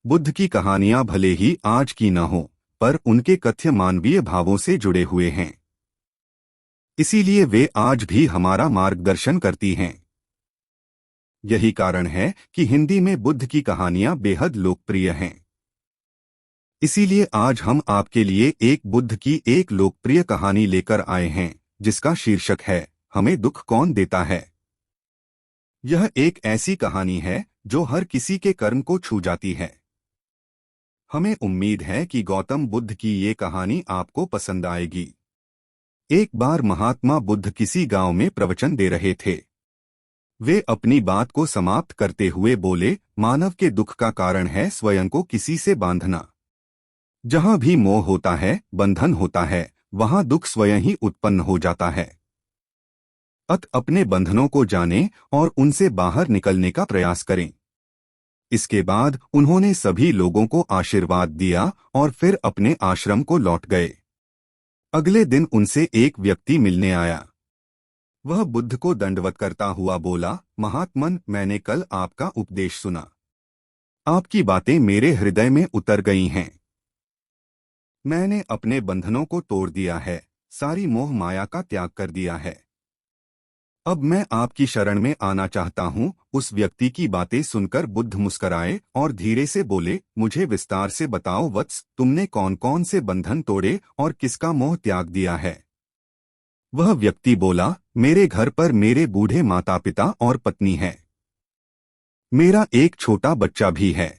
बुद्ध की कहानियां भले ही आज की न हो, पर उनके कथ्य मानवीय भावों से जुड़े हुए हैं। इसीलिए वे आज भी हमारा मार्गदर्शन करती हैं। यही कारण है कि हिंदी में बुद्ध की कहानियां बेहद लोकप्रिय हैं। इसीलिए आज हम आपके लिए एक बुद्ध की एक लोकप्रिय कहानी लेकर आए हैं, जिसका शीर्षक है हमें दुख कौन देता है। यह एक ऐसी कहानी है जो हर किसी के कर्म को छू जाती है। हमें उम्मीद है कि गौतम बुद्ध की ये कहानी आपको पसंद आएगी। एक बार महात्मा बुद्ध किसी गांव में प्रवचन दे रहे थे। वे अपनी बात को समाप्त करते हुए बोले, मानव के दुख का कारण है स्वयं को किसी से बांधना। जहां भी मोह होता है, बंधन होता है, वहां दुख स्वयं ही उत्पन्न हो जाता है। अपने बंधनों को जानें और उनसे बाहर निकलने का प्रयास करें। इसके बाद उन्होंने सभी लोगों को आशीर्वाद दिया और फिर अपने आश्रम को लौट गए। अगले दिन उनसे एक व्यक्ति मिलने आया। वह बुद्ध को दंडवत करता हुआ बोला, महात्मन, मैंने कल आपका उपदेश सुना। आपकी बातें मेरे हृदय में उतर गई हैं। मैंने अपने बंधनों को तोड़ दिया है, सारी मोह माया का त्याग कर दिया है। अब मैं आपकी शरण में आना चाहता हूँ। उस व्यक्ति की बातें सुनकर बुद्ध मुस्कराए और धीरे से बोले, मुझे विस्तार से बताओ वत्स, तुमने कौन कौन से बंधन तोड़े और किसका मोह त्याग दिया है। वह व्यक्ति बोला, मेरे घर पर मेरे बूढ़े माता पिता और पत्नी है। मेरा एक छोटा बच्चा भी है।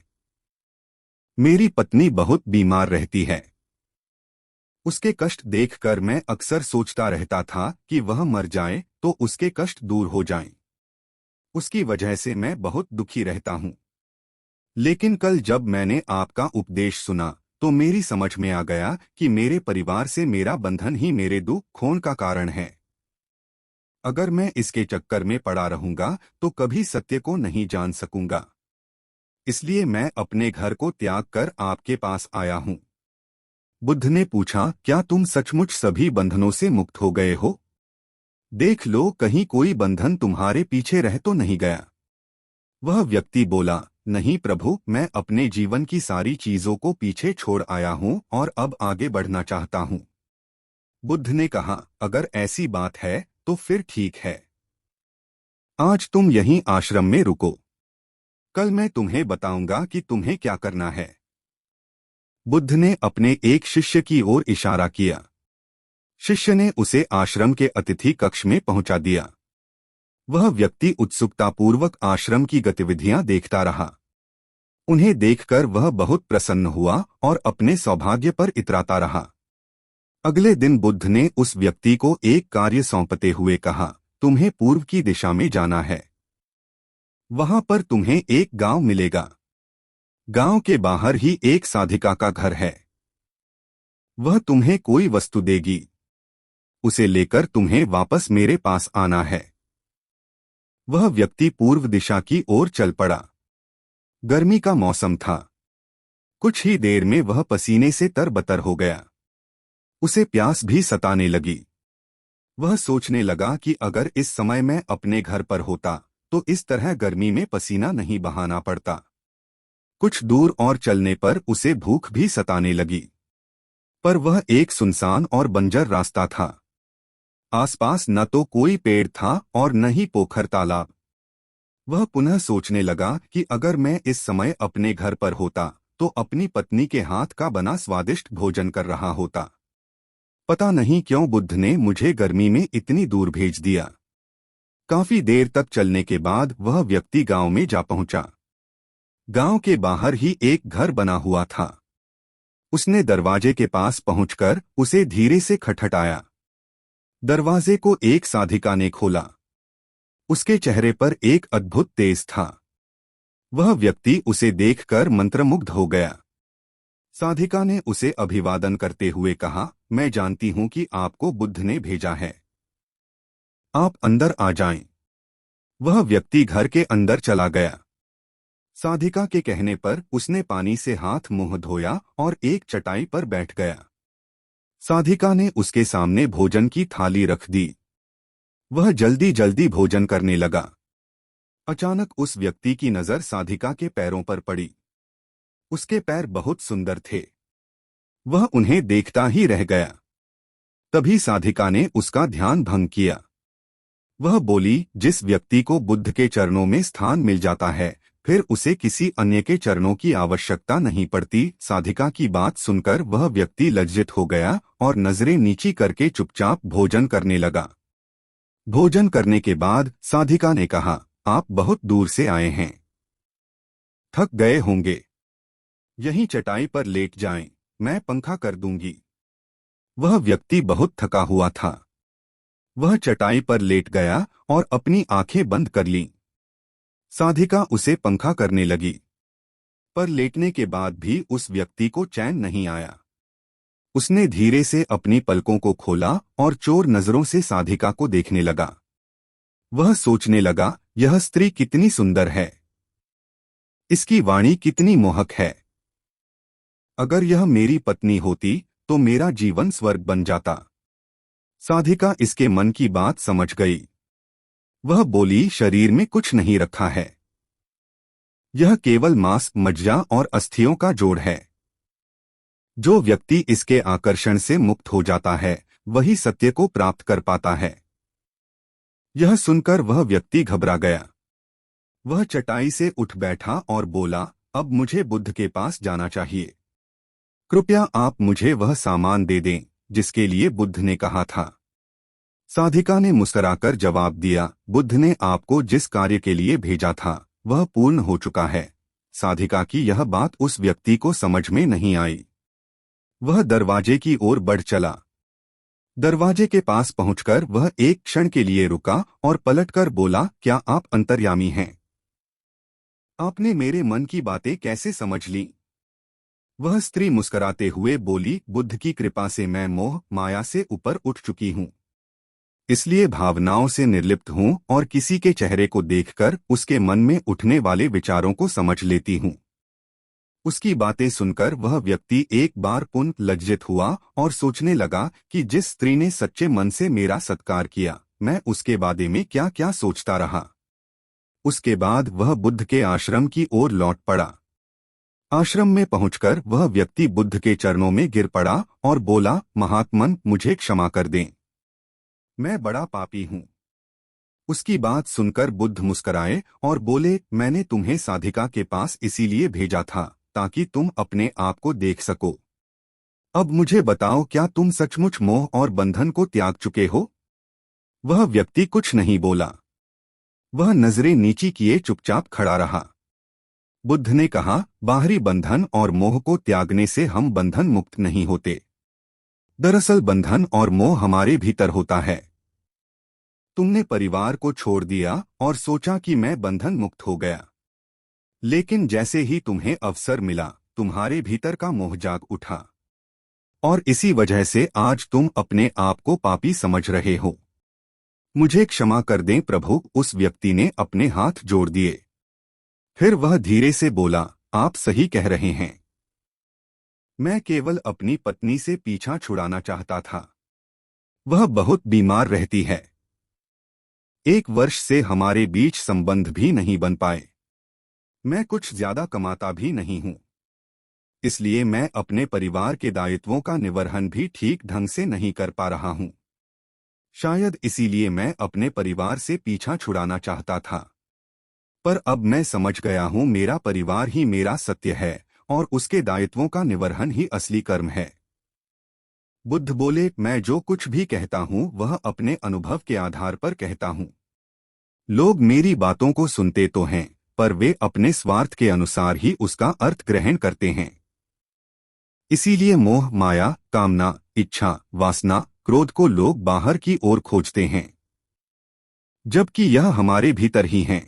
मेरी पत्नी बहुत बीमार रहती है। उसके कष्ट देखकर मैं अक्सर सोचता रहता था कि वह मर जाए तो उसके कष्ट दूर हो जाएं। उसकी वजह से मैं बहुत दुखी रहता हूँ। लेकिन कल जब मैंने आपका उपदेश सुना तो मेरी समझ में आ गया कि मेरे परिवार से मेरा बंधन ही मेरे दुख खोन का कारण है। अगर मैं इसके चक्कर में पड़ा रहूंगा तो कभी सत्य को नहीं जान सकूंगा। इसलिए मैं अपने घर को त्याग कर आपके पास आया हूँ। बुद्ध ने पूछा, क्या तुम सचमुच सभी बंधनों से मुक्त हो गए हो? देख लो, कहीं कोई बंधन तुम्हारे पीछे रह तो नहीं गया। वह व्यक्ति बोला, नहीं प्रभु, मैं अपने जीवन की सारी चीजों को पीछे छोड़ आया हूँ और अब आगे बढ़ना चाहता हूँ। बुद्ध ने कहा, अगर ऐसी बात है तो फिर ठीक है। आज तुम यहीं आश्रम में रुको। कल मैं तुम्हें बताऊंगा कि तुम्हें क्या करना है। बुद्ध ने अपने एक शिष्य की ओर इशारा किया। शिष्य ने उसे आश्रम के अतिथि कक्ष में पहुंचा दिया। वह व्यक्ति उत्सुकतापूर्वक आश्रम की गतिविधियां देखता रहा। उन्हें देखकर वह बहुत प्रसन्न हुआ और अपने सौभाग्य पर इतराता रहा। अगले दिन बुद्ध ने उस व्यक्ति को एक कार्य सौंपते हुए कहा, तुम्हें पूर्व की दिशा में जाना है। वहां पर तुम्हें एक गांव मिलेगा। गांव के बाहर ही एक साधिका का घर है। वह तुम्हें कोई वस्तु देगी। उसे लेकर तुम्हें वापस मेरे पास आना है। वह व्यक्ति पूर्व दिशा की ओर चल पड़ा। गर्मी का मौसम था। कुछ ही देर में वह पसीने से तरबतर हो गया। उसे प्यास भी सताने लगी। वह सोचने लगा कि अगर इस समय मैं अपने घर पर होता तो इस तरह गर्मी में पसीना नहीं बहाना पड़ता। कुछ दूर और चलने पर उसे भूख भी सताने लगी। पर वह एक सुनसान और बंजर रास्ता था। आसपास न तो कोई पेड़ था और न ही पोखर तालाब। वह पुनः सोचने लगा कि अगर मैं इस समय अपने घर पर होता तो अपनी पत्नी के हाथ का बना स्वादिष्ट भोजन कर रहा होता। पता नहीं क्यों बुद्ध ने मुझे गर्मी में इतनी दूर भेज दिया। काफी देर तक चलने के बाद वह व्यक्ति गांव में जा पहुंचा। गांव के बाहर ही एक घर बना हुआ था। उसने दरवाजे के पास पहुंचकर उसे धीरे से खटखटाया। दरवाजे को एक साधिका ने खोला। उसके चेहरे पर एक अद्भुत तेज था। वह व्यक्ति उसे देखकर मंत्रमुग्ध हो गया। साधिका ने उसे अभिवादन करते हुए कहा, मैं जानती हूं कि आपको बुद्ध ने भेजा है। आप अंदर आ जाएं। वह व्यक्ति घर के अंदर चला गया। साधिका के कहने पर उसने पानी से हाथ मुंह धोया और एक चटाई पर बैठ गया। साधिका ने उसके सामने भोजन की थाली रख दी। वह जल्दी जल्दी भोजन करने लगा। अचानक उस व्यक्ति की नजर साधिका के पैरों पर पड़ी। उसके पैर बहुत सुंदर थे। वह उन्हें देखता ही रह गया। तभी साधिका ने उसका ध्यान भंग किया। वह बोली, जिस व्यक्ति को बुद्ध के चरणों में स्थान मिल जाता है, फिर उसे किसी अन्य के चरणों की आवश्यकता नहीं पड़ती। साधिका की बात सुनकर वह व्यक्ति लज्जित हो गया और नजरें नीची करके चुपचाप भोजन करने लगा। भोजन करने के बाद साधिका ने कहा, आप बहुत दूर से आए हैं, थक गए होंगे। यहीं चटाई पर लेट जाएं, मैं पंखा कर दूंगी। वह व्यक्ति बहुत थका हुआ था। वह चटाई पर लेट गया और अपनी आंखें बंद कर लीं। साधिका उसे पंखा करने लगी, पर लेटने के बाद भी उस व्यक्ति को चैन नहीं आया। उसने धीरे से अपनी पलकों को खोला और चोर नजरों से साधिका को देखने लगा। वह सोचने लगा, यह स्त्री कितनी सुंदर है, इसकी वाणी कितनी मोहक है। अगर यह मेरी पत्नी होती तो मेरा जीवन स्वर्ग बन जाता। साधिका इसके मन की बात समझ गई। वह बोली, शरीर में कुछ नहीं रखा है, यह केवल मांस, मज्जा और अस्थियों का जोड़ है। जो व्यक्ति इसके आकर्षण से मुक्त हो जाता है, वही सत्य को प्राप्त कर पाता है। यह सुनकर वह व्यक्ति घबरा गया। वह चटाई से उठ बैठा और बोला, अब मुझे बुद्ध के पास जाना चाहिए। कृपया आप मुझे वह सामान दे दें जिसके लिए बुद्ध ने कहा था। साधिका ने मुस्कुराकर जवाब दिया, बुद्ध ने आपको जिस कार्य के लिए भेजा था वह पूर्ण हो चुका है। साधिका की यह बात उस व्यक्ति को समझ में नहीं आई। वह दरवाजे की ओर बढ़ चला। दरवाजे के पास पहुंचकर वह एक क्षण के लिए रुका और पलटकर बोला, क्या आप अंतर्यामी हैं? आपने मेरे मन की बातें कैसे समझ लीं? वह स्त्री मुस्कुराते हुए बोली, बुद्ध की कृपा से मैं मोह माया से ऊपर उठ चुकी हूँ, इसलिए भावनाओं से निर्लिप्त हूँ और किसी के चेहरे को देखकर उसके मन में उठने वाले विचारों को समझ लेती हूँ। उसकी बातें सुनकर वह व्यक्ति एक बार पुनः लज्जित हुआ और सोचने लगा कि जिस स्त्री ने सच्चे मन से मेरा सत्कार किया, मैं उसके बारे में क्या क्या सोचता रहा। उसके बाद वह बुद्ध के आश्रम की ओर लौट पड़ा। आश्रम में पहुंचकर वह व्यक्ति बुद्ध के चरणों में गिर पड़ा और बोला, महात्मन, मुझे क्षमा कर दें, मैं बड़ा पापी हूँ। उसकी बात सुनकर बुद्ध मुस्कुराए और बोले, मैंने तुम्हें साधिका के पास इसीलिए भेजा था ताकि तुम अपने आप को देख सको। अब मुझे बताओ, क्या तुम सचमुच मोह और बंधन को त्याग चुके हो? वह व्यक्ति कुछ नहीं बोला। वह नजरें नीची किए चुपचाप खड़ा रहा। बुद्ध ने कहा, बाहरी बंधन और मोह को त्यागने से हम बंधन मुक्त नहीं होते। दरअसल बंधन और मोह हमारे भीतर होता है। तुमने परिवार को छोड़ दिया और सोचा कि मैं बंधन मुक्त हो गया, लेकिन जैसे ही तुम्हें अवसर मिला, तुम्हारे भीतर का मोह जाग उठा और इसी वजह से आज तुम अपने आप को पापी समझ रहे हो। मुझे क्षमा कर दें प्रभु। उस व्यक्ति ने अपने हाथ जोड़ दिए। फिर वह धीरे से बोला, आप सही कह रहे हैं, मैं केवल अपनी पत्नी से पीछा छुड़ाना चाहता था। वह बहुत बीमार रहती है। 1 वर्ष से हमारे बीच संबंध भी नहीं बन पाए। मैं कुछ ज्यादा कमाता भी नहीं हूं, इसलिए मैं अपने परिवार के दायित्वों का निर्वहन भी ठीक ढंग से नहीं कर पा रहा हूं। शायद इसीलिए मैं अपने परिवार से पीछा छुड़ाना चाहता था, पर अब मैं समझ गया हूं, मेरा परिवार ही मेरा सत्य है और उसके दायित्वों का निर्वहन ही असली कर्म है। बुद्ध बोले, मैं जो कुछ भी कहता हूं वह अपने अनुभव के आधार पर कहता हूं। लोग मेरी बातों को सुनते तो हैं, पर वे अपने स्वार्थ के अनुसार ही उसका अर्थ ग्रहण करते हैं। इसीलिए मोह, माया, कामना, इच्छा, वासना, क्रोध को लोग बाहर की ओर खोजते हैं, जबकि यह हमारे भीतर ही हैं।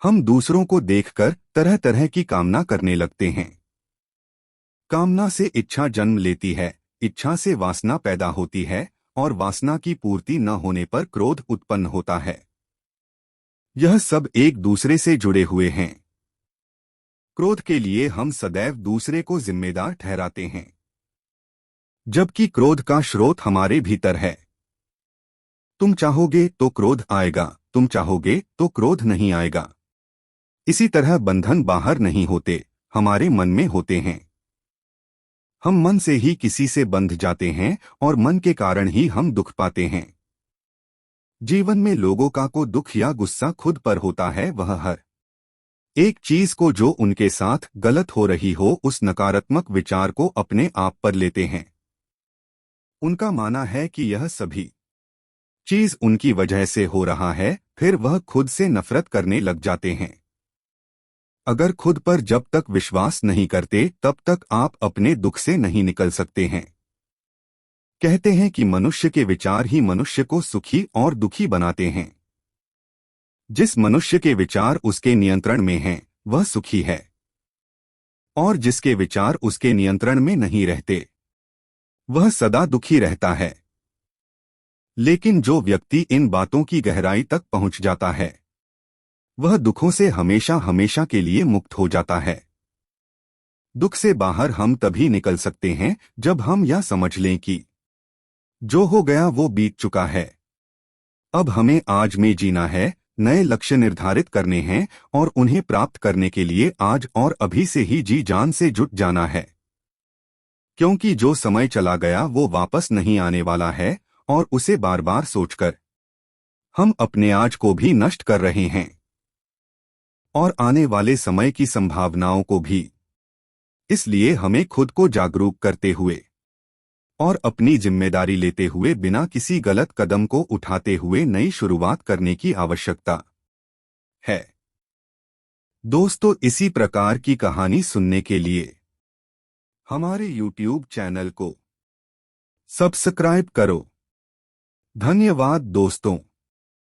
हम दूसरों को देखकर तरह तरह की कामना करने लगते हैं। कामना से इच्छा जन्म लेती है, इच्छा से वासना पैदा होती है और वासना की पूर्ति न होने पर क्रोध उत्पन्न होता है। यह सब एक दूसरे से जुड़े हुए हैं। क्रोध के लिए हम सदैव दूसरे को जिम्मेदार ठहराते हैं, जबकि क्रोध का स्रोत हमारे भीतर है। तुम चाहोगे तो क्रोध आएगा, तुम चाहोगे तो क्रोध नहीं आएगा। इसी तरह बंधन बाहर नहीं होते, हमारे मन में होते हैं। हम मन से ही किसी से बंध जाते हैं और मन के कारण ही हम दुख पाते हैं। जीवन में लोगों का को दुख या गुस्सा खुद पर होता है, वह हर एक चीज को जो उनके साथ गलत हो रही हो उस नकारात्मक विचार को अपने आप पर लेते हैं। उनका मानना है कि यह सभी चीज उनकी वजह से हो रहा है, फिर वह खुद से नफरत करने लग जाते हैं। अगर खुद पर जब तक विश्वास नहीं करते तब तक आप अपने दुख से नहीं निकल सकते हैं। कहते हैं कि मनुष्य के विचार ही मनुष्य को सुखी और दुखी बनाते हैं। जिस मनुष्य के विचार उसके नियंत्रण में हैं, वह सुखी है, और जिसके विचार उसके नियंत्रण में नहीं रहते, वह सदा दुखी रहता है। लेकिन जो व्यक्ति इन बातों की गहराई तक पहुंच जाता है, वह दुखों से हमेशा हमेशा के लिए मुक्त हो जाता है। दुख से बाहर हम तभी निकल सकते हैं जब हम यह समझ लें कि जो हो गया वो बीत चुका है। अब हमें आज में जीना है, नए लक्ष्य निर्धारित करने हैं और उन्हें प्राप्त करने के लिए आज और अभी से ही जी जान से जुट जाना है। क्योंकि जो समय चला गया वो वापस नहीं आने वाला है, और उसे बार बार सोचकर हम अपने आज को भी नष्ट कर रहे हैं और आने वाले समय की संभावनाओं को भी। इसलिए हमें खुद को जागरूक करते हुए और अपनी जिम्मेदारी लेते हुए बिना किसी गलत कदम को उठाते हुए नई शुरुआत करने की आवश्यकता है। दोस्तों, इसी प्रकार की कहानी सुनने के लिए हमारे YouTube चैनल को सब्सक्राइब करो। धन्यवाद दोस्तों।